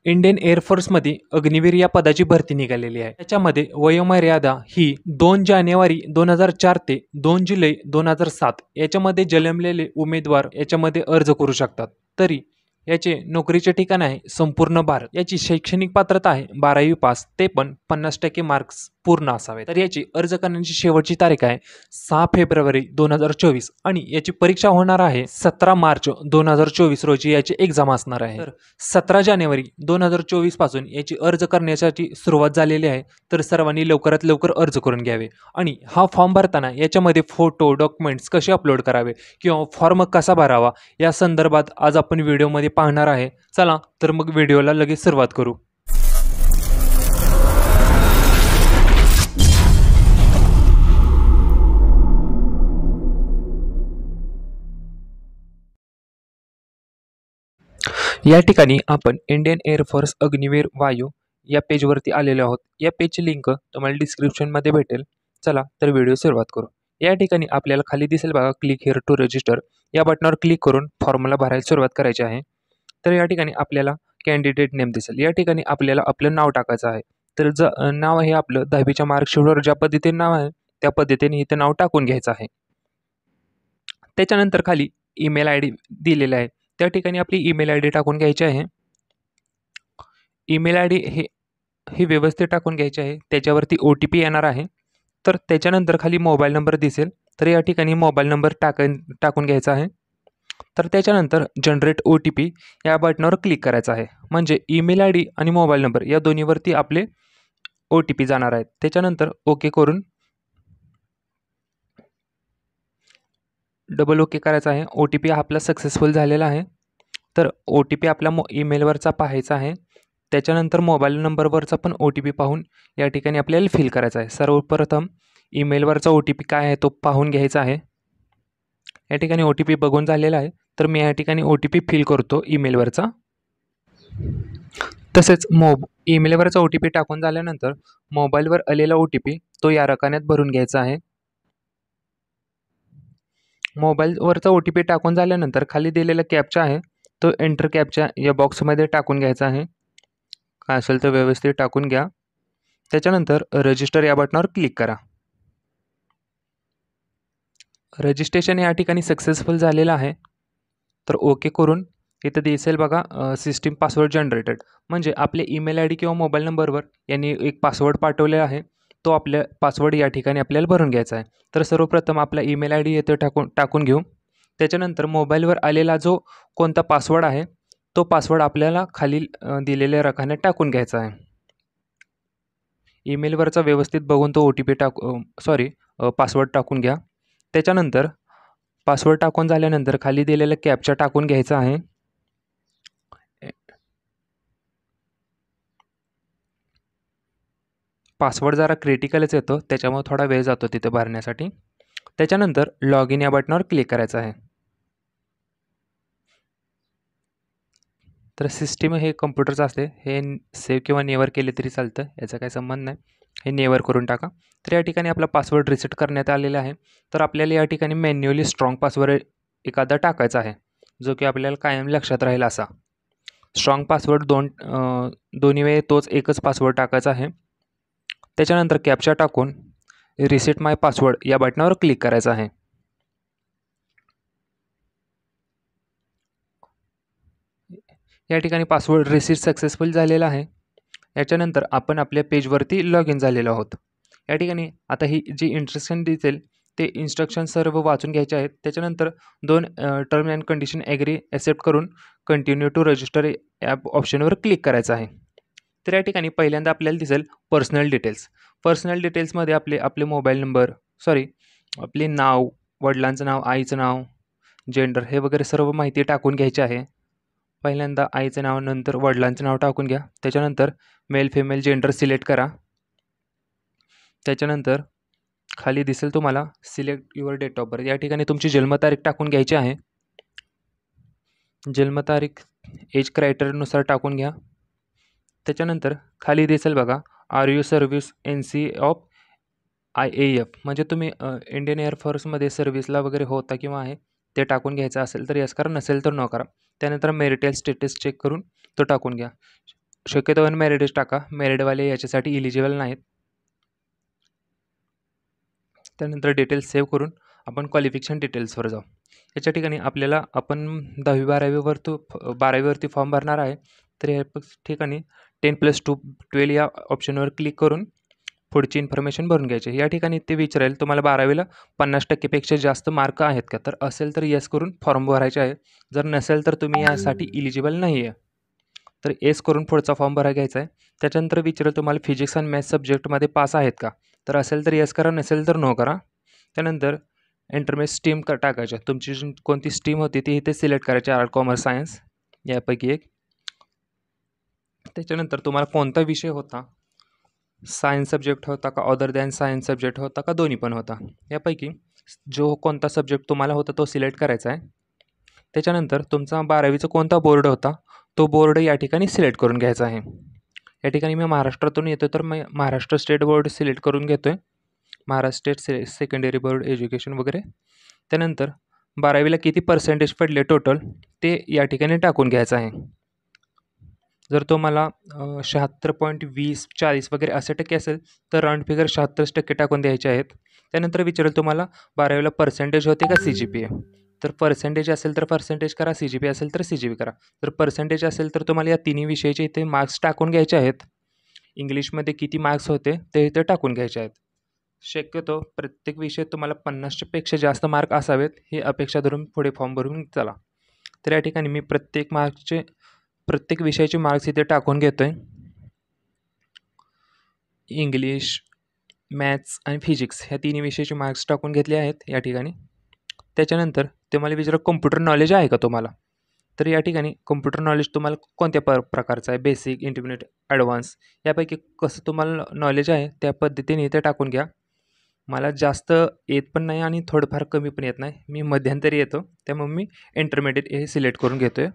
Indian एअरफोर्समध्ये Agniveer या पदाची भरती निघालेली आहे. त्याच्यामध्ये वयोमर्यादा ही 2 जानेवारी 2004 ते 2 जुलै 2007 याच्यामध्ये जन्मलेले उमेदवार याच्यामध्ये अर्ज करू शकतात. तरी याचे नोकरीचे ठिकाण आहे संपूर्ण भारत. याची शैक्षणिक पात्रता आहे 12वी पास, ते पण 50% मार्क्स पूर्ण असावे. तर याची अर्ज करण्याची शेवटची तारीख आहे 6 फेब्रुवारी 2024 आणि याची परीक्षा होणार आहे 17 मार्च 2024 रोजी याची एक्झाम असणार आहे. तर 17 जानेवारी 2024 पासून याची अर्ज करण्यासाठी सुरुवात झालेली आहे. तर सर्वांनी लवकरात लवकर अर्ज करून घ्यावे. आणि हा फॉर्म भरताना याच्यामध्ये फोटो, डॉक्युमेंट्स कसे अपलोड करावे किंवा फॉर्म कसा भरावा या संदर्भात आज आपण व्हिडिओमध्ये पाहणार आहे. चला तर मग व्हिडिओला लगेच सुरुवात करू. या ठिकाणी आपण इंडियन एअरफोर्स अग्निवीर वायू या पेजवरती आलेलो आहोत. या पेजची लिंक तुम्हाला डिस्क्रिप्शनमध्ये भेटेल. चला तर व्हिडिओ सुरुवात करू. या ठिकाणी आपल्याला खाली दिसेल बघा, क्लिक हिअर टू रजिस्टर या बटनावर क्लिक करून फॉर्मला भरायला सुरुवात करायची आहे. तर या ठिकाणी आपल्याला कॅन्डिडेट नेम दिसेल. या ठिकाणी आपल्याला आपलं नाव टाकायचं आहे. तर नाव आहे आपलं 10वीच्या मार्कशीटवर ज्या पद्धतीने नाव आहे त्या पद्धतीने इथं नाव टाकून घ्यायचं आहे. त्याच्यानंतर खाली ईमेल आय डी दिलेला आहे. त्या ठिकाणी आपली ईमेल आय डी टाकून घ्यायची आहे. ईमेल आय डी हे व्यवस्थित टाकून घ्यायचे आहे. त्याच्यावरती OTP येणार आहे. तर त्याच्यानंतर खाली मोबाईल नंबर दिसेल. तर या ठिकाणी मोबाईल नंबर टाकून घ्यायचा आहे. तर त्याच्यानंतर जनरेट OTP या बटनावर क्लिक करायचं आहे. म्हणजे ईमेल आय डी आणि मोबाईल नंबर या दोन्हीवरती आपले OTP जाणार आहेत. त्याच्यानंतर ओके करून डबल ओके करायचा आहे. OTP आपला सक्सेसफुल झालेला आहे. तर OTP आपला ईमेलवरचा पाहायचा आहे. त्याच्यानंतर मोबाईल नंबरवरचा पण OTP पाहून या ठिकाणी आपल्याला फिल करायचा आहे. सर्वप्रथम ईमेलवरचा OTP काय आहे तो पाहून घ्यायचा आहे. या ठिकाणी OTP बघून झालेला आहे. तर मी या ठिकाणी OTP फिल करतो ईमेलवरचा. तसेच ईमेलवरचा OTP टाकून झाल्यानंतर मोबाईलवर आलेला OTP तो या रकान्यात भरून घ्यायचा आहे. मोबाईलवरचा OTP टाकून झाल्यानंतर खाली दिलेला कॅप्चा आहे तो एंटर कॅप्चा या बॉक्समध्ये टाकून घ्यायचा आहे. काय असेल तर व्यवस्थित टाकून घ्या. त्याच्यानंतर रजिस्टर या बटनावर क्लिक करा. रजिस्ट्रेशन या ठिकाणी सक्सेसफुल झालेलं आहे. तर ओके करून इथं दिसेल बघा सिस्टीम पासवर्ड जनरेटेड, म्हणजे आपले ईमेल आय डी किंवा मोबाईल नंबरवर यांनी एक पासवर्ड पाठवलेला आहे. तो आपल्या पासवर्ड या ठिकाणी आपल्याला भरून घ्यायचा आहे. तर सर्वप्रथम आपला ईमेल आय डी येथे टाकून घेऊ. त्याच्यानंतर मोबाईलवर आलेला जो कोणता पासवर्ड आहे तो पासवर्ड आपल्याला खालील दिलेल्या रकान्यात टाकून घ्यायचा आहे. ईमेलवरचा व्यवस्थित बघून तो पासवर्ड टाकून घ्या. त्याच्यानंतर पासवर्ड टाकून झाल्यानंतर खाली दिलेला कॅप्चा टाकून घ्यायचा आहे. पासवर्ड जरा क्रिटिकलच येतो, त्याच्यामुळे थोडा वेळ जातो तिथे भरण्यासाठी. त्याच्यानंतर लॉग इन या बटनावर क्लिक करायचं आहे. तर सिस्टीम हे कम्प्युटरचं असते, हे सेव्ह किंवा नेवर केले तरी चालतं, याचा काही संबंध नाही. हे नेवर करून टाका. तर या ठिकाणी आपला पासवर्ड रिसेट करण्यात आलेला आहे. तर आपल्याला या ठिकाणी मॅन्युअली स्ट्रॉंग पासवर्ड एखादा टाकायचा आहे, जो की आपल्याला कायम लक्षात राहील असा. स्ट्रॉंग पासवर्ड दोन्ही वेळे तोच एकच पासवर्ड टाकायचा आहे. त्याच्यानंतर कॅप्चा टाकून रिसेट माय पासवर्ड या बटनावर क्लिक करायचं आहे. या ठिकाणी पासवर्ड रिसेट सक्सेसफुल झालेला आहे. याच्यानंतर आपण आपल्या पेजवरती लॉग इन झालेलो आहोत. या ठिकाणी आता ही जी इन्स्ट्रक्शन दिसेल ते इन्स्ट्रक्शन सर्व वाचून घ्यायचे आहेत. त्याच्यानंतर 2 term and condition agree accept करून कंटिन्यू टू रजिस्टर ॲप ऑप्शनवर क्लिक करायचं आहे. तर या ठिकाणी पहिल्यांदा आपल्याला दिसेल पर्सनल डिटेल्स. पर्सनल डिटेल्समध्ये आपले मोबाईल नंबर, आपले नाव, वडिलांचं नाव, आईचं नाव, जेंडर हे वगैरे सर्व माहिती टाकून घ्यायची आहे. पहिल्यांदा आईचं नाव, नंतर वडिलांचं नाव टाकून घ्या. त्याच्यानंतर मेल फिमेल जेंडर सिलेक्ट करा. त्याच्यानंतर खाली दिसेल तुम्हाला select your date of birth. या ठिकाणी तुमची जन्मतारीख टाकून घ्यायची आहे. जन्मतारीख एज क्रायटेरियानुसार टाकून घ्या. त्याच्यानंतर खाली दिसेल बघा are you service NC of IAF, म्हणजे तुम्ही इंडियन एअरफोर्समध्ये सर्व्हिसला वगैरे होता किंवा आहे ते टाकून घ्यायचं असेल तर यस करा, नसेल तर नो करा. त्यानंतर मेरिटल स्टेटस चेक करून तो टाकून घ्या. शक्यतो अनमॅरिडच टाका, मॅरिडवाले याच्यासाठी इलिजिबल नाहीत. त्यानंतर डिटेल्स सेव्ह करून आपण क्वालिफिकेशन डिटेल्सवर जाऊ. याच्या ठिकाणी आपल्याला आपण 10वी-12वीवरती फॉर्म भरणार आहे. तर या ठिकाणी 10+2 12 या ऑप्शनवर क्लिक करून पुढची इन्फॉर्मेशन भरून घ्यायची. या ठिकाणी ते विचारेल तुम्हाला 12वीला 50% जास्त मार्क आहेत का, तर असेल तर येस करून फॉर्म भरायचे आहे. जर नसेल तर तुम्ही यासाठी इलिजिबल नाही आहे, तर येस करून पुढचा फॉर्म भरायला घ्यायचा आहे. त्याच्यानंतर विचारेल तुम्हाला फिजिक्स आणि मॅथ्स सब्जेक्टमध्ये पास आहेत का, तर असेल तर येस करा, नसेल तर नो करा. त्यानंतर इंटरमेट स्ट्रीम टाकायच्या. तुमची कोणती स्ट्रीम होती ती इथे सिलेक्ट करायची, आर्ट, कॉमर्स, सायन्स यापैकी एक. त्याच्यानंतर तुम्हाला कोणता विषय होता, सायन्स सब्जेक्ट होता का, अदर दॅन सायन्स सब्जेक्ट होता का, दोन्ही पण होता, यापैकी जो कोणता सब्जेक्ट तुम्हाला होता तो सिलेक्ट करायचा आहे. त्याच्यानंतर तुमचा 12वीचा कोणता बोर्ड होता तो बोर्ड या ठिकाणी सिलेक्ट करून घ्यायचा आहे. या ठिकाणी मी महाराष्ट्रातून येतो तर मी महाराष्ट्र स्टेट बोर्ड सिलेक्ट करून घेतो आहे, Maharashtra state secondary board education वगैरे. त्यानंतर 12वीला किती पर्सेंटेज पडले टोटल ते या ठिकाणी टाकून घ्यायचं आहे. जर तुम्हाला 76.20-40 वगैरे असे टक्के असेल तर राऊंड फिगर 76% टाकून द्यायचे आहेत. त्यानंतर विचारेल तुम्हाला 12वीला पर्सेंटेज होते का CGPA, तर पर्सेंटेज असेल तर पर्सेंटेज करा, CGPA असेल तर CGPA करा. जर पर्सेंटेज असेल तर तुम्हाला या तिन्ही विषयाचे इथे मार्क्स टाकून घ्यायचे आहेत. इंग्लिशमध्ये किती मार्क्स होते ते इथे टाकून घ्यायचे आहेत. शक्यतो प्रत्येक विषय तुम्हाला 50पेक्षा जास्त मार्क असावेत ही अपेक्षा धरून पुढे फॉर्म भरून चला. तर या ठिकाणी मी प्रत्येक विषयाचे मार्क्स इथे टाकून घेतो आहे. इंग्लिश, मॅथ्स आणि फिजिक्स ह्या तिन्ही विषयाचे मार्क्स टाकून घेतले आहेत या ठिकाणी. त्याच्यानंतर तुम्हाला विचारा कम्प्युटर नॉलेज आहे का तुम्हाला, तर या ठिकाणी कम्प्युटर नॉलेज तुम्हाला कोणत्या प्रकारचं आहे, बेसिक, इंटरमिडिएट, ॲडव्हान्स यापैकी कसं तुम्हाला नॉलेज आहे त्या पद्धतीने इथे टाकून घ्या. मला जास्त येत पण नाही आणि थोडंफार कमी पण येत नाही, मी मध्यंतरी येतो, त्यामुळे मी इंटरमिडिएट हे सिलेक्ट करून घेतो आहे.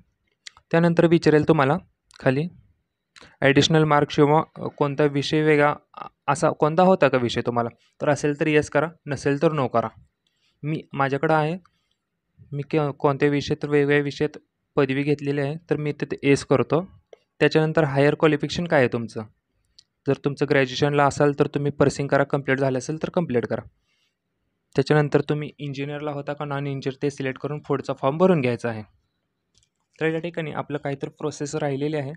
त्यानंतर विचारेल तुम्हाला खाली ॲडिशनल मार्क्स किंवा कोणता विषय वेगळा असा कोणता होता का विषय तुम्हाला, तर असेल तर येस करा, नसेल तर नो करा. माझ्याकडं आहे, मी कोणत्या विषयात वेगवेगळ्या विषयात पदवी घेतलेली आहे, तर मी तिथे येस करतो. त्याच्यानंतर हायर क्वालिफिकेशन काय आहे तुमचं, जर तुमचं ग्रॅज्युएशनला असाल तर तुम्ही पर्सिंग करा, कंप्लीट झालं असेल तर कंप्लीट करा. त्याच्यानंतर तुम्ही इंजिनियरला होता का नॉन इंजिनियर ते सिलेक्ट करून पुढचा फॉर्म भरून घ्यायचा आहे. तर या ठिकाणी आपलं काहीतरी प्रोसेस राहिलेली आहे.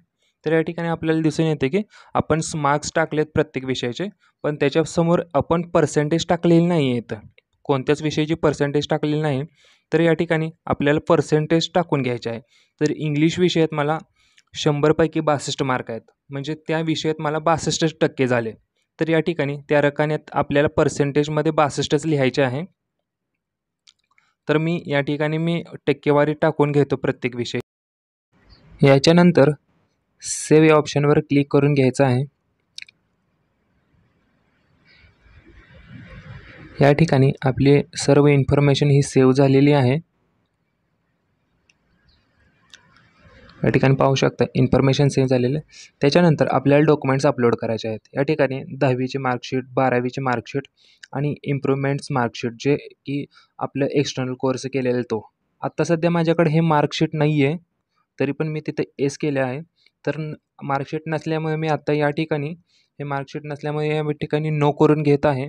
तर या ठिकाणी आपल्याला दिसून येते की आपण मार्क्स टाकलेत प्रत्येक विषयाचे, पण त्याच्यासमोर आपण पर्सेंटेज टाकलेली नाही आहे. इथं कोणत्याच विषयाची पर्सेंटेज टाकलेली नाही, तर या ठिकाणी आपल्याला पर्सेंटेज टाकून घ्यायचे आहे. तर इंग्लिश विषयात मला 100पैकी 62 मार्क आहेत, म्हणजे त्या विषयात मला 62% झाले. तर या ठिकाणी त्या रकान्यात आपल्याला पर्सेंटेजमध्ये 62च लिहायचे आहे. तर मी या ठिकाणी टक्केवारी टाकून घेतो प्रत्येक विषय. याच्यानंतर सेव्ह या ऑप्शनवर क्लिक करून घ्यायचं आहे. या ठिकाणी आपली सर्व इन्फॉर्मेशन ही सेव्ह झालेली आहे. या ठिकाणी पाहू शकता इन्फॉर्मेशन सेव्ह झालेलं आहे. त्याच्यानंतर आपल्याला डॉक्युमेंट्स अपलोड करायचे आहेत. या ठिकाणी 10वीची मार्कशीट, 12वीची मार्कशीट आणि इम्प्रूव्हमेंट्स मार्कशीट, जे की आपलं एक्सटर्नल कोर्स केलेला तो. आत्ता सध्या माझ्याकडे हे मार्कशीट नाही आहे, तरी पण मी तिथे एस केले आहे. तर मार्कशीट नसल्यामुळे मी आत्ता या ठिकाणी हे मार्कशीट नसल्यामुळे या ठिकाणी नो करून घेत आहे.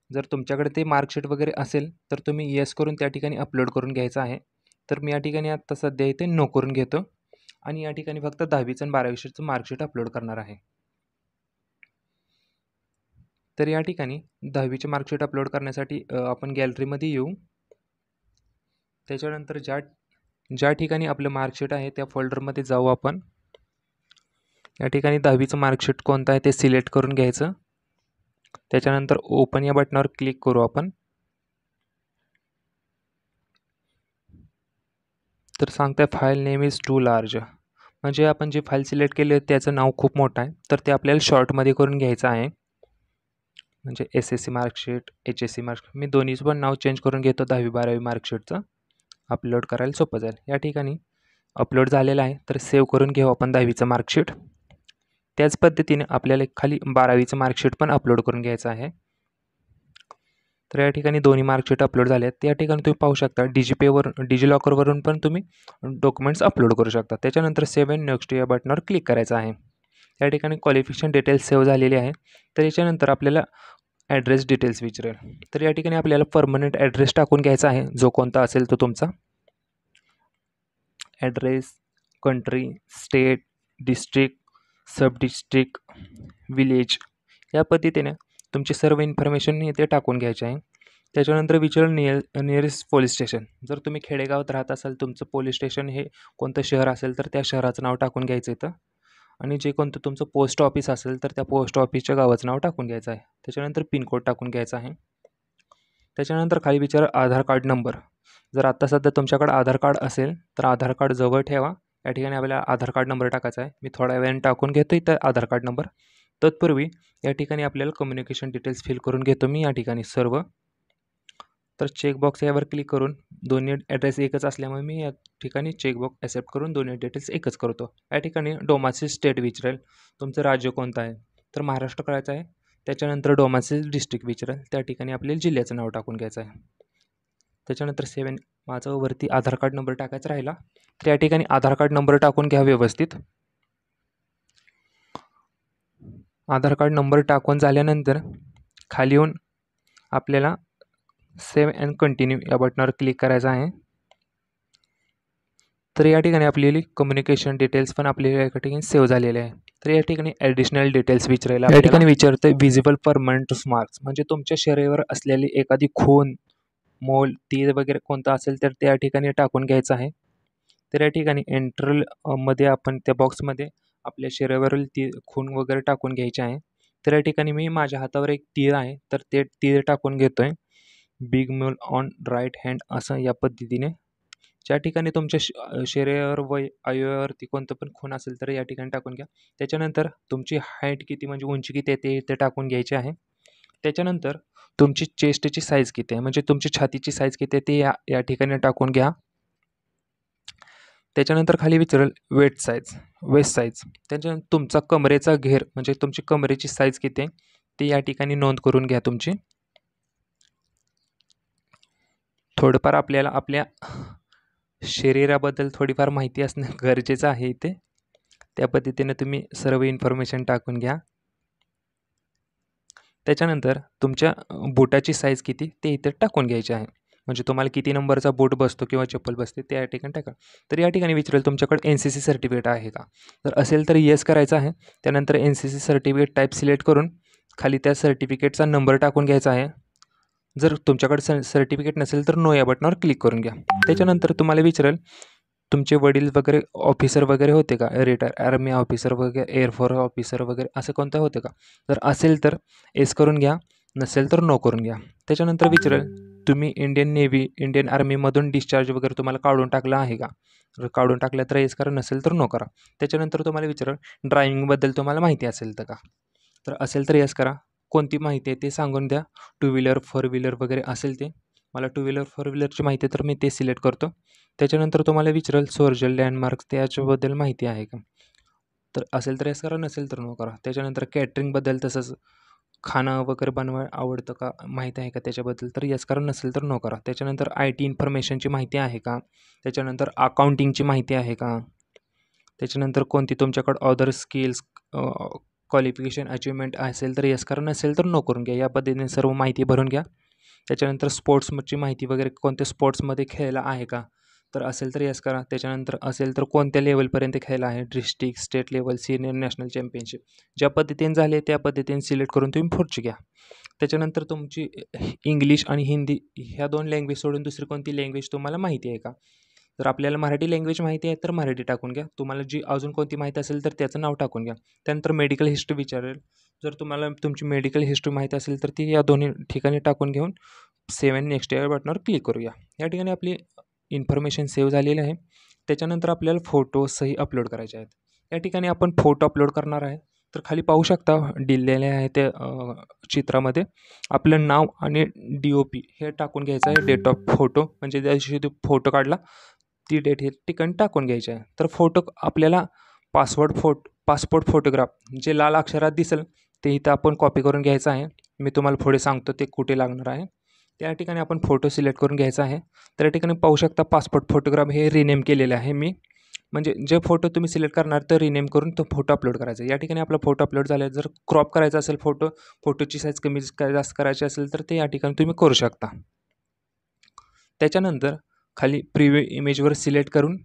जर तुमच्याकडे ते मार्कशीट वगैरे असेल तर तुम्ही येस करून त्या ठिकाणी अपलोड करून घ्यायचं आहे. तर मी या ठिकाणी आत्ता सध्या इथे नो करून घेतो आणि या ठिकाणी फक्त 10वीचं आणि 12वीचं मार्कशीट अपलोड करणार आहे. तर या ठिकाणी 10वीचे मार्कशीट अपलोड करण्यासाठी आपण गॅलरीमध्ये येऊ. त्याच्यानंतर ज्या ठिकाणी आपलं मार्कशीट आहे त्या फोल्डरमध्ये जाऊ आपण. या ठिकाणी 10वीचं मार्कशीट कोणतं आहे ते सिलेक्ट करून घ्यायचं. त्याच्यानंतर ओपन या बटनावर क्लिक करू आपण. तर सांगताय file name is too large, म्हणजे आपण जे फाईल सिलेक्ट केले त्याचं नाव खूप मोठं आहे, तर ते आपल्याला शॉर्टमध्ये करून घ्यायचं आहे. म्हणजे SSC मार्कशीट, HSC मार्कशीट, मी दोन्हीचं पण नाव चेंज करून घेतो 10वी-12वी मार्कशीटचं, अपलोड करायला सोपं जाईल. या ठिकाणी अपलोड झालेलं आहे, तर सेव्ह करून घेऊ आपण 10वीचं मार्कशीट. त्याच पद्धतीने आपल्याला खाली 12वीचं मार्कशीट पण अपलोड करून घ्यायचं आहे. तर या ठिकाणी दोन्ही मार्कशीट अपलोड झाले आहेत. या ठिकाणी तुम्ही पाहू शकता डिजिलॉकरवरून पण तुम्ही डॉक्युमेंट्स अपलोड करू शकता. त्याच्यानंतर सेव्ह अँड नेक्स्ट या बटनावर क्लिक करायचं आहे. या ठिकाणी क्वालिफिकेशन डिटेल्स सेव्ह झालेली आहे. तर याच्यानंतर आपल्याला ॲड्रेस डिटेल्स विचारेल. तर या ठिकाणी आपल्याला परमनंट ॲड्रेस टाकून घ्यायचा आहे, जो कोणता असेल तो तुमचा ॲड्रेस, कंट्री, स्टेट, डिस्ट्रिक्ट, सब डिस्ट्रिक्ट, विलेज या पद्धतीने तुमची सर्व इन्फॉर्मेशन इथे टाकून घ्यायची आहे. त्याच्यानंतर विचारेल नियरेस्ट पोलीस स्टेशन. जर तुम्ही खेडेगावात राहत असाल, तुमचं पोलीस स्टेशन हे कोणतं शहर असेल तर त्या शहराचं नाव टाकून घ्यायचं इथं. आणि जे कोणतं तुमचं पोस्ट ऑफिस असेल तर त्या पोस्ट ऑफिसच्या गावाचं नाव टाकून घ्यायचं आहे. त्याच्यानंतर पिनकोड टाकून घ्यायचा आहे. त्याच्यानंतर खाली विचार आधार कार्ड नंबर. जर आत्ता सध्या तुमच्याकडे आधार कार्ड असेल तर आधार कार्ड जवळ ठेवा. या ठिकाणी आपल्याला आधार कार्ड नंबर टाकायचा आहे. मी थोड्या वेळाने टाकून घेतो इथं आधार कार्ड नंबर. तत्पूर्वी या ठिकाणी आपल्याला कम्युनिकेशन डिटेल्स फिल करून घेतो मी या ठिकाणी सर्व. तर चेकबॉक्स यावर क्लिक करून दोन्ही ॲड्रेस एकच असल्यामुळे मी या ठिकाणी चेकबॉक्स ॲक्सेप्ट करून दोन्ही डिटेल्स एकच करतो. या ठिकाणी डोमासिल स्टेट विचारेल, तुमचं राज्य कोणतं आहे, तर महाराष्ट्र करायचं आहे. त्याच्यानंतर डोमासिल डिस्ट्रिक्ट विचारेल, त्या ठिकाणी आपल्याला जिल्ह्याचं नाव टाकून घ्यायचं आहे. त्याच्यानंतर माझं वरती आधार कार्ड नंबर टाकायचा राहिला, तर या ठिकाणी आधार कार्ड नंबर टाकून घ्या व्यवस्थित. आधार कार्ड नंबर टाकून झाल्यानंतर खाली येऊन आपल्याला सेव्ह अँड कंटिन्यू या बटनावर क्लिक करायचं आहे. तर या ठिकाणी आपल्याला कम्युनिकेशन डिटेल्स पण आपल्याला या ठिकाणी सेव्ह झालेले आहे. तर या ठिकाणी ॲडिशनल डिटेल्स विचारायला या ठिकाणी विचारतं व्हिजिबल परमनंट मार्क्स, म्हणजे तुमच्या शरीरावर असलेली एखादी खून, मोल, तीर वगैरे कोणता असेल तर त्या ठिकाणी टाकून घ्यायचं आहे. तर या ठिकाणी मध्ये आपण त्या बॉक्समध्ये आपल्या शरीरावरील खून वगैरे टाकून घ्यायचे आहे. तर या ठिकाणी मी माझ्या हातावर एक तीर आहे, तर ते तीर टाकून घेतोय. बिग मोल ऑन राईट हँड असं या पद्धतीने. ज्या ठिकाणी तुमच्या शरीरावर अवयवावरती कोणतं पण खून असेल तर या ठिकाणी टाकून घ्या. त्याच्यानंतर तुमची हाईट किती म्हणजे उंची किती आहे ते टाकून घ्यायचे आहे. त्याच्यानंतर तुमची चेस्टची साईज किती आहे म्हणजे तुमची छातीची साईज किती आहे ते या ठिकाणी टाकून घ्या. त्याच्यानंतर खाली विचारेल वेस्ट साईज. त्याच्यानंतर तुमचा कमरेचा घेर म्हणजे तुमची कमरेची साईज किती आहे ती या ठिकाणी नोंद करून घ्या तुमची. थोडंफार आपल्याला आपल्या शरीराबद्दल थोडीफार माहिती असणं गरजेचं आहे इथे. त्या पद्धतीने तुम्ही सर्व इन्फॉर्मेशन टाकून घ्या. त्याच्यानंतर तुमच्या बुटाची साईज किती ते इथे टाकून घ्यायचे आहे. म्हणजे तुम्हाला किती नंबरचा बूट बसतो किंवा चप्पल बसते ते या ठिकाणी टाका. तर या ठिकाणी विचारेल तुमच्याकडे NCC सर्टिफिकेट आहे का, तर असेल तर येस करायचं आहे. त्यानंतर NCC सर्टिफिकेट टाईप सिलेक्ट करून खाली त्या सर्टिफिकेटचा नंबर टाकून घ्यायचा आहे. जर तुमच्याकडे सर्टिफिकेट नसेल तर नो या बटनावर क्लिक करून घ्या. त्याच्यानंतर तुम्हाला विचारेल तुमचे वडील वगैरे ऑफिसर वगैरे होते का, रिटायर आर्मी ऑफिसर वगैरे, एअरफोर्स ऑफिसर वगैरे असं कोणतं होतं का, जर असेल तर येस करून घ्या, नसेल तर नो करून घ्या. त्याच्यानंतर विचारेल तुम्ही इंडियन नेव्ही, इंडियन आर्मीमधून डिस्चार्ज वगैरे तुम्हाला काढून टाकलं आहे का, जर काढून टाकलं तर येस करा, नसेल तर नो करा. त्याच्यानंतर तुम्हाला विचारेल ड्रायव्हिंगबद्दल तुम्हाला माहिती असेल तर का, तर असेल तर येस करा. कोणती माहिती आहे ते सांगून द्या. 2 व्हीलर 4 व्हीलर वगैरे असेल ते, मला 2 व्हीलर 4 व्हीलरची माहिती आहे तर मी ते सिलेक्ट करतो. त्याच्यानंतर तुम्हाला विचारेल सोर्जल लँडमार्क्स त्याच्याबद्दल माहिती आहे का, तर असेल तर येस करा, नसेल तर नो करा. त्याच्यानंतर कॅटरिंगबद्दल तसंच खाणं वगैरे बनवायला आवडतं का, माहीत आहे का त्याच्याबद्दल, तर येस करा, नसेल तर नो करा. त्याच्यानंतर IT इन्फॉर्मेशनची माहिती आहे का, त्याच्यानंतर अकाउंटिंगची माहिती आहे का, त्याच्यानंतर कोणती तुमच्याकडं अदर स्किल्स क्वालिफिकेशन अचिव्हमेंट असेल तर येस करा, नसेल तर नो करून घ्या. या पद्धतीने सर्व माहिती भरून घ्या. त्याच्यानंतर स्पोर्ट्सची माहिती वगैरे कोणत्या स्पोर्ट्समध्ये खेळला आहे का, तर असेल तर येस करा. त्याच्यानंतर असेल तर कोणत्या लेवलपर्यंत खेळला आहे, district, state level, senior national championship, ज्या पद्धतीने झाले त्या पद्धतीने सिलेक्ट करून तुम्ही पुढची घ्या. त्याच्यानंतर तुमची इंग्लिश आणि हिंदी ह्या 2 लँग्वेज सोडून दुसरी कोणती लँग्वेज तुम्हाला माहिती आहे का, जर आपल्याला मराठी लँग्वेज माहिती आहे तर मराठी टाकून घ्या. तुम्हाला जी अजून कोणती माहिती असेल तर त्याचं नाव टाकून घ्या. त्यानंतर मेडिकल हिस्ट्री विचारेल, जर तुम्हाला तुमची मेडिकल हिस्ट्री माहिती असेल तर ती या दोन्ही ठिकाणी टाकून घेऊन सेव्ह अँड नेक्स्ट या बटनावर क्लिक करूया. या ठिकाणी आपली इन्फॉर्मेशन सेव्ह झालेली आहे. त्याच्यानंतर आपल्याला फोटोसही अपलोड करायचे आहेत. या ठिकाणी आपण फोटो अपलोड करणार आहे, तर खाली पाहू शकता दिलेले आहे ते चित्रामध्ये आपलं नाव आणि DOP हे टाकून घ्यायचं आहे. डेट ऑफ फोटो म्हणजे ज्या दिवशी फोटो काढला ती डेट हे ठिकाणी टाकून घ्यायची आहे. तर फोटो आपल्याला पासपोर्ट फोटोग्राफ जे लाल अक्षरात दिसेल ते इथं आपण कॉपी करून घ्यायचं आहे. मी तुम्हाला पुढे सांगतो ते कुठे लागणार आहे. त्या ठिकाणी आपण फोटो सिलेक्ट करून घ्यायचा आहे. तर या ठिकाणी पाहू शकता पासपोर्ट फोटोग्राफ हे रिनेम केलेलं आहे मी. म्हणजे जे फोटो तुम्ही सिलेक्ट करणार तर रिनेम करून तो फोटो अपलोड करायचा. या ठिकाणी आपला फोटो अपलोड झाला आहे. जर क्रॉप करायचा असेल फोटोची साईज कमी जास्त करायची असेल तर ते या ठिकाणी तुम्ही करू शकता. त्याच्यानंतर खाली प्रिव्ह्यू इमेजवर सिलेक्ट करून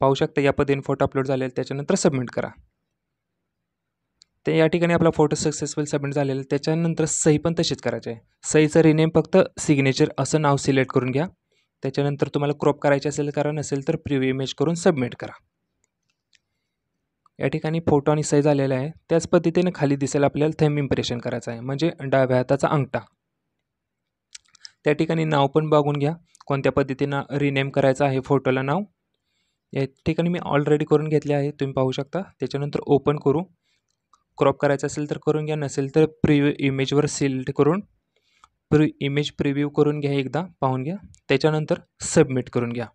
पाहू शकता या पद्धतीने फोटो अपलोड झाले. त्याच्यानंतर सबमिट करा. ते या ठिकाणी आपला फोटो सक्सेसफुल सबमिट झालेला. त्याच्यानंतर सही पण तशीच करायची आहे. सहीचं रिनेम फक्त सिग्नेचर असं नाव सिलेक्ट करून घ्या. त्याच्यानंतर तुम्हाला क्रॉप करायचे असेल करा, नसेल तर प्रिव्ह्यू इमेज करून सबमिट करा. या ठिकाणी फोटो आणि सही झालेला आहे. त्याच पद्धतीने खाली दिसेल आपल्याला थंब इम्प्रेशन करायचं आहे, म्हणजे डाव्या हाताचा अंगठा. त्या ठिकाणी नाव पण बघून घ्या कोणत्या पद्धतीनं रिनेम करायचं आहे फोटोला नाव. या ठिकाणी मी ऑलरेडी करून घेतले आहे, तुम्ही पाहू शकता. त्याच्यानंतर ओपन करू. क्रॉप करायचं असेल तर करून घ्या, नसेल तर प्रिव्ह्यू इमेजवर सिलेक्ट करून इमेज प्रिव्ह्यू करून घ्या, एकदा पाहून घ्या. त्याच्यानंतर सबमिट करून घ्या.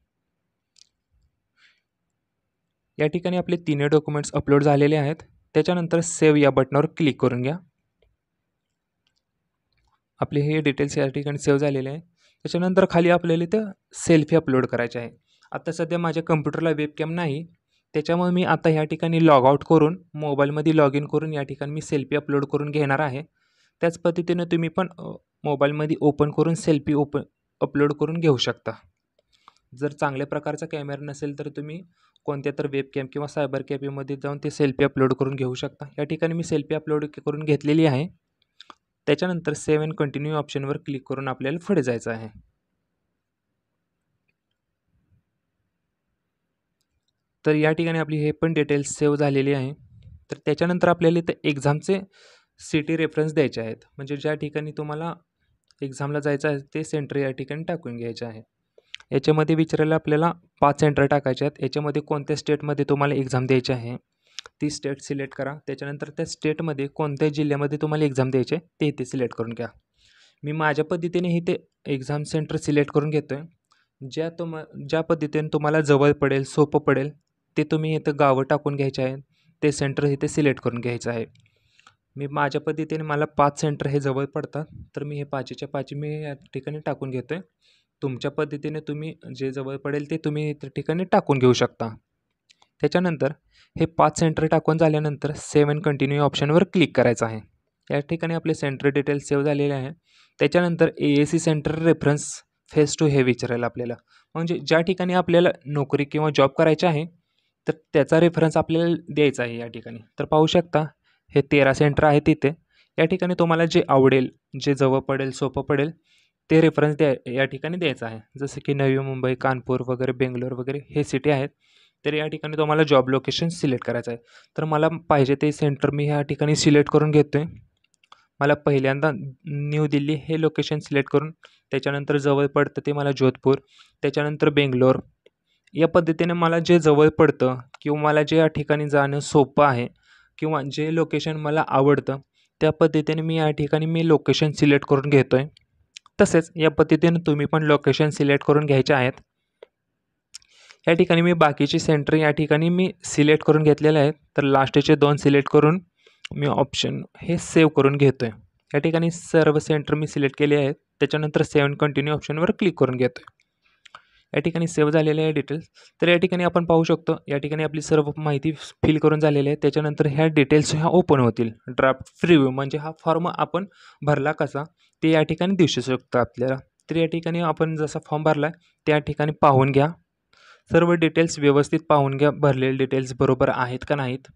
या ठिकाणी आपले तिन्ही डॉक्युमेंट्स अपलोड झालेले आहेत. त्याच्यानंतर सेव्ह या बटनावर क्लिक करून घ्या. आपले हे डिटेल्स या ठिकाणी सेव्ह झालेले आहे. त्याच्यानंतर खाली आपल्याला इथं सेल्फी अपलोड करायचे आहे. आता सध्या माझ्या कम्प्युटरला वेबकॅम नाही, त्याच्यामुळे मी आता ह्या ठिकाणी लॉग आउट करून मोबाईलमध्ये लॉग इन करून या ठिकाणी मी सेल्फी अपलोड करून घेणार आहे. त्याच पद्धतीनं तुम्ही पण मोबाईलमध्ये ओपन करून सेल्फी अपलोड करून घेऊ शकता. जर चांगल्या प्रकारचा कॅमेरा नसेल तर तुम्ही कोणत्या तर वेबकॅम किंवा सायबर कॅफेमध्ये जाऊन ते सेल्फी अपलोड करून घेऊ शकता. या ठिकाणी मी सेल्फी अपलोड करून घेतलेली आहे. त्याच्यानंतर सेव्ह अँड कंटिन्यू ऑप्शनवर क्लिक करून आपल्याला पुढे जायचं आहे. तर या ठिकाणी आपली हे पण डिटेल्स सेव्ह झालेली आहे. तर त्याच्यानंतर आपल्याला इथं एक्झामचे सिटी रेफरन्स द्यायचे आहेत, म्हणजे ज्या ठिकाणी तुम्हाला एक्झामला जायचं आहे ते सेंटर या ठिकाणी टाकून घ्यायचे आहे. याच्यामध्ये विचारायला आपल्याला 5 सेंटर टाकायचे आहेत. याच्यामध्ये कोणत्या स्टेटमध्ये तुम्हाला एक्झाम द्यायची आहे ती स्टेट सिलेक्ट करा. त्याच्यानंतर त्या स्टेटमध्ये कोणत्या जिल्ह्यामध्ये तुम्हाला एक्झाम द्यायचे ते इथे सिलेक्ट करून घ्या. मी माझ्या पद्धतीने इथे एक्झाम सेंटर सिलेक्ट करून घेतो आहे. ज्या पद्धतीने तुम्हाला जवळ पडेल, सोपं पडेल ते तुम्ही इथं गावं टाकून घ्यायचे आहेत. ते सेंटर इथे सिलेक्ट करून घ्यायचं आहे. मी माझ्या पद्धतीने मला 5 सेंटर हे जवळ पडतात, तर मी हे 5च्या 5 मी या ठिकाणी टाकून घेतो आहे. तुमच्या पद्धतीने तुम्ही जे जवळ पडेल ते तुम्ही त्या ठिकाणी टाकून घेऊ शकता. त्याच्यानंतर हे 5 सेंटर टाकून झाल्यानंतर सेव्ह अँड कंटिन्यू ऑप्शनवर क्लिक करायचं आहे. या ठिकाणी आपले सेंटर डिटेल्स सेव्ह झालेले आहे. त्याच्यानंतर AAC center reference face to हे विचारायला आपल्याला, म्हणजे ज्या ठिकाणी आपल्याला नोकरी किंवा जॉब करायची आहे तर त्याचा रेफरन्स आपल्याला द्यायचा आहे या ठिकाणी. तर पाहू शकता हे 13 सेंटर आहे तिथे. या ठिकाणी तुम्हाला जे आवडेल, जे जवळ पडेल, सोपं पडेल ते रेफरन्स या ठिकाणी द्यायचं आहे. जसं की नवी मुंबई, कानपूर वगैरे, बेंगलोर वगैरे हे सिटी आहेत. तर या ठिकाणी तुम्हाला जॉब लोकेशन सिलेक्ट करायचं आहे. तर मला पाहिजे ते सेंटर मी ह्या ठिकाणी सिलेक्ट करून घेतो आहे. मला पहिल्यांदा न्यू दिल्ली हे लोकेशन सिलेक्ट करून, त्याच्यानंतर जवळ पडतं ते मला जोधपूर, त्याच्यानंतर बेंगलोर. या पद्धतीने मला जे जवळ पडतं किंवा मला जे या ठिकाणी जाणं सोपं आहे किंवा जे लोकेशन मला आवडतं त्या पद्धतीने मी या ठिकाणी मी लोकेशन सिलेक्ट करून घेतो आहे. तसेच या पद्धतीने तुम्ही पण लोकेशन सिलेक्ट करून घ्यायचे आहेत. या ठिकाणी मी बाकीचे सेंटर या ठिकाणी मी सिलेक्ट करून घेतलेले आहेत. तर लास्टचे 2 सिलेक्ट करून मी ऑप्शन हे सेव्ह करून घेतो आहे. या ठिकाणी सर्व सेंटर मी सिलेक्ट केले आहेत. त्याच्यानंतर सेव्ह अँड कंटिन्यू ऑप्शनवर क्लिक करून घेतो आहे. या ठिकाणी सेव्ह झालेले आहे डिटेल्स. तर या ठिकाणी आपण पाहू शकतो या ठिकाणी आपली सर्व माहिती फिल करून झालेली आहे. त्याच्यानंतर ह्या डिटेल्स ह्या ओपन होतील. ड्राफ्ट प्रिव्ह्यू म्हणजे हा फॉर्म आपण भरला कसा ते या ठिकाणी दिसू शकतं आपल्याला. तर या ठिकाणी आपण जसा फॉर्म भरला त्या ठिकाणी पाहून घ्या. सर्व डिटेल्स व्यवस्थित पाहून घ्या, भरलेले डिटेल्स बरोबर आहेत का नाहीत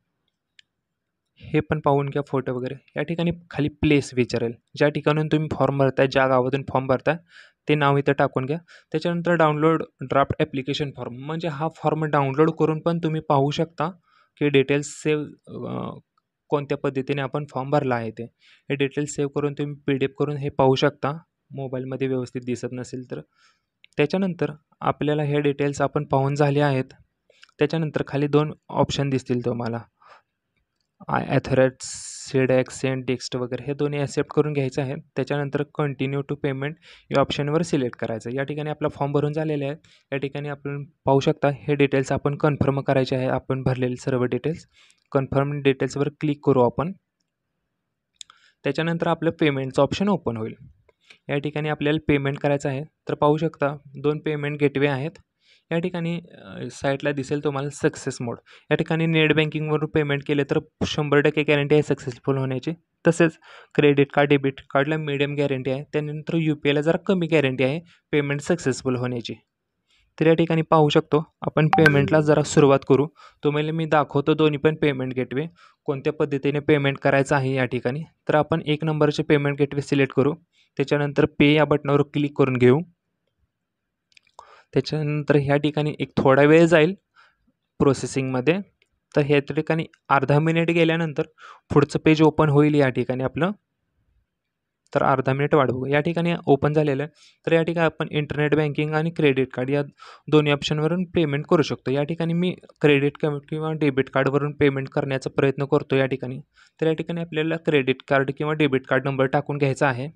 हे पण पाहून घ्या, फोटो वगैरे. या ठिकाणी खाली प्लेस विचारेल, ज्या ठिकाणून तुम्ही फॉर्म भरताय, ज्या गावातून फॉर्म भरताय ते नाव इथं टाकून घ्या. त्याच्यानंतर डाउनलोड ड्राफ्ट ॲप्लिकेशन फॉर्म, म्हणजे हा फॉर्म डाउनलोड करून पण तुम्ही पाहू शकता की डिटेल्स सेव्ह कोणत्या पद्धतीने आपण फॉर्म भरला आहे ते. हे डिटेल्स सेव्ह करून तुम्ही PDF करून हे पाहू शकता, मोबाईलमध्ये व्यवस्थित दिसत नसेल तर. त्याच्यानंतर आपल्याला हे डिटेल्स आपण पाहून झाले आहेत. त्याच्यानंतर खाली 2 ऑप्शन दिसतील तुम्हाला, ॲथॉराइज सेड ॲक्सेंट टेक्स्ट वगैरे, हे दोन्ही ॲक्सेप्ट करून घ्यायचं आहे. त्याच्यानंतर कंटिन्यू टू पेमेंट या ऑप्शनवर सिलेक्ट करायचं. या ठिकाणी आपला फॉर्म भरून झालेला आहे. या ठिकाणी आपण पाहू शकता हे डिटेल्स आपण कन्फर्म करायचे आहे. आपण भरलेले सर्व डिटेल्स कन्फर्म डिटेल्सवर क्लिक करू आपण. त्याच्यानंतर आपलं पेमेंटचं ऑप्शन ओपन होईल. या ठिकाणी आपल्याला पेमेंट करायचं आहे. तर पाहू शकता 2 पेमेंट गेटवे आहेत. या ठिकाणी साईटला दिसेल तुम्हाला सक्सेस मोड. या ठिकाणी नेट बँकिंगवरून पेमेंट केले तर 100% गॅरंटी आहे सक्सेसफुल होण्याची. तसेच क्रेडिट कार्ड, डेबिट कार्डला मीडियम गॅरंटी आहे. त्यानंतर UPIला जरा कमी गॅरंटी आहे पेमेंट सक्सेसफुल होण्याची. तर या ठिकाणी पाहू शकतो आपण पेमेंटला जरा सुरुवात करू. तुम्हाला मी दाखवतो दोन्ही पण पेमेंट गेटवे कोणत्या पद्धतीने पेमेंट करायचं आहे या ठिकाणी. तर आपण 1 नंबरचे पेमेंट गेटवे सिलेक्ट करू. त्याच्यानंतर पे या बटनावर क्लिक करून घेऊ. त्याच्यानंतर ह्या ठिकाणी एक थोडा वेळ जाईल प्रोसेसिंगमध्ये. तर ह्या ठिकाणी अर्धा मिनिट गेल्यानंतर पुढचं पेज ओपन होईल या ठिकाणी आपलं. तर अर्धा मिनिट वाट बघू. या ठिकाणी ओपन झालेलं आहे. तर या ठिकाणी आपण इंटरनेट बँकिंग आणि क्रेडिट कार्ड या दोन्ही ऑप्शनवरून पेमेंट करू शकतो. या ठिकाणी मी क्रेडिट कार्ड किंवा डेबिट कार्डवरून पेमेंट करण्याचा प्रयत्न करतो या ठिकाणी. तर या ठिकाणी आपल्याला क्रेडिट कार्ड किंवा डेबिट कार्ड नंबर टाकून घ्यायचा आहे.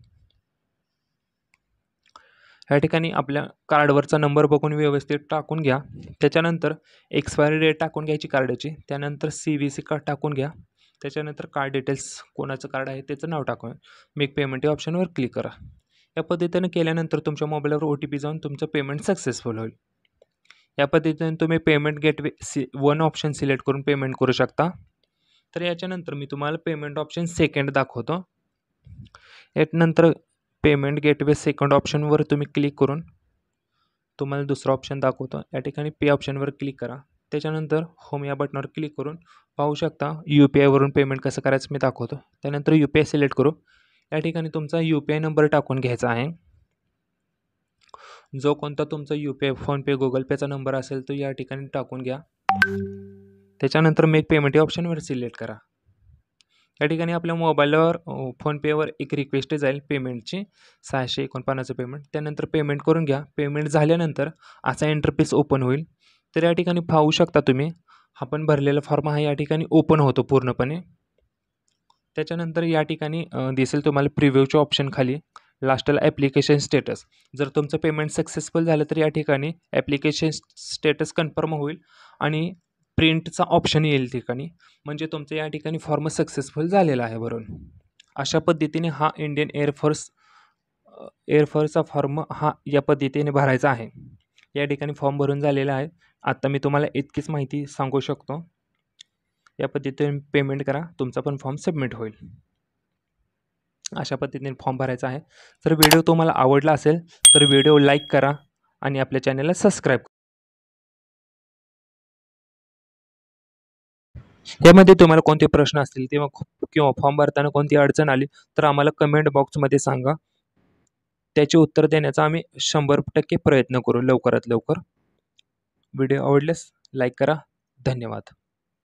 या ठिकाणी आपल्या कार्डवरचा नंबर बघून व्यवस्थित टाकून घ्या. त्याच्यानंतर एक्सपायरी डेट टाकून घ्यायची कार्डाची. त्यानंतर CVC कार्ड टाकून घ्या. त्याच्यानंतर कार्ड डिटेल्स कोणाचं कार्ड आहे त्याचं नाव टाकून मेक पेमेंट या ऑप्शनवर क्लिक करा. या पद्धतीने केल्यानंतर तुमच्या मोबाईलवर OTP जाऊन तुमचं पेमेंट सक्सेसफुल होईल. या पद्धतीने तुम्ही पेमेंट गेटवे 1 ऑप्शन सिलेक्ट करून पेमेंट करू शकता. तर याच्यानंतर मी तुम्हाला पेमेंट ऑप्शन सेकंड दाखवतो. यानंतर पेमेंट गेटवे सेकंड ऑप्शनवर तुम्ही क्लिक करून तुम्हाला दुसरा ऑप्शन दाखवतो. या ठिकाणी पे ऑप्शनवर क्लिक करा. त्याच्यानंतर होम या बटनावर क्लिक करून पाहू शकता UPIवरून पेमेंट कसं करायचं मी दाखवतो. त्यानंतर UPI सिलेक्ट करू. या ठिकाणी तुमचा UPI नंबर टाकून घ्यायचा आहे. जो कोणता तुमचा UPI, फोनपे, गुगल पेचा नंबर असेल तो या ठिकाणी टाकून घ्या. त्याच्यानंतर मेक पेमेंट या ऑप्शनवर सिलेक्ट करा. या ठिकाणी आपल्या मोबाईलवर फोनपेवर एक रिक्वेस्ट जाईल पेमेंटची 649 पेमेंट. त्यानंतर पेमेंट करून घ्या. पेमेंट झाल्यानंतर असा इंटरफेस ओपन होईल. तर या ठिकाणी पाहू शकता तुम्ही आपण भरलेला फॉर्म हा या ठिकाणी ओपन होतो पूर्णपणे. त्याच्यानंतर या ठिकाणी दिसेल तुम्हाला प्रिव्ह्यूच्या ऑप्शन खाली लास्टला ॲप्लिकेशन स्टेटस. जर तुमचं पेमेंट सक्सेसफुल झालं तर या ठिकाणी ॲप्लिकेशन स्टेटस कन्फर्म होईल आणि प्रिंटचा ऑप्शन येईल ठिकाणी. म्हणजे तुमचं या ठिकाणी फॉर्म सक्सेसफुल झालेला आहे भरून. अशा पद्धतीने हा इंडियन एअरफोर्सचा फॉर्म हा या पद्धतीने भरायचा आहे. या ठिकाणी फॉर्म भरून झालेला आहे. आता मी तुम्हाला इतकीच माहिती सांगू शकतो. या पद्धतीने पेमेंट करा, तुमचा पण फॉर्म सबमिट होईल. अशा पद्धतीने फॉर्म भरायचा आहे. जर व्हिडिओ तुम्हाला आवडला असेल तर व्हिडिओ लाईक करा आणि आपल्या चॅनलला सबस्क्राईब करा. यामध्ये तुम्हाला कोणते प्रश्न असतील किंवा फॉर्म भरताना कोणती अडचण आली तर आम्हाला कमेंट बॉक्समध्ये सांगा. त्याचे उत्तर देण्याचा आम्ही 100% प्रयत्न करू लवकरात लवकर. व्हिडिओ आवडल्यास लाईक करा. धन्यवाद.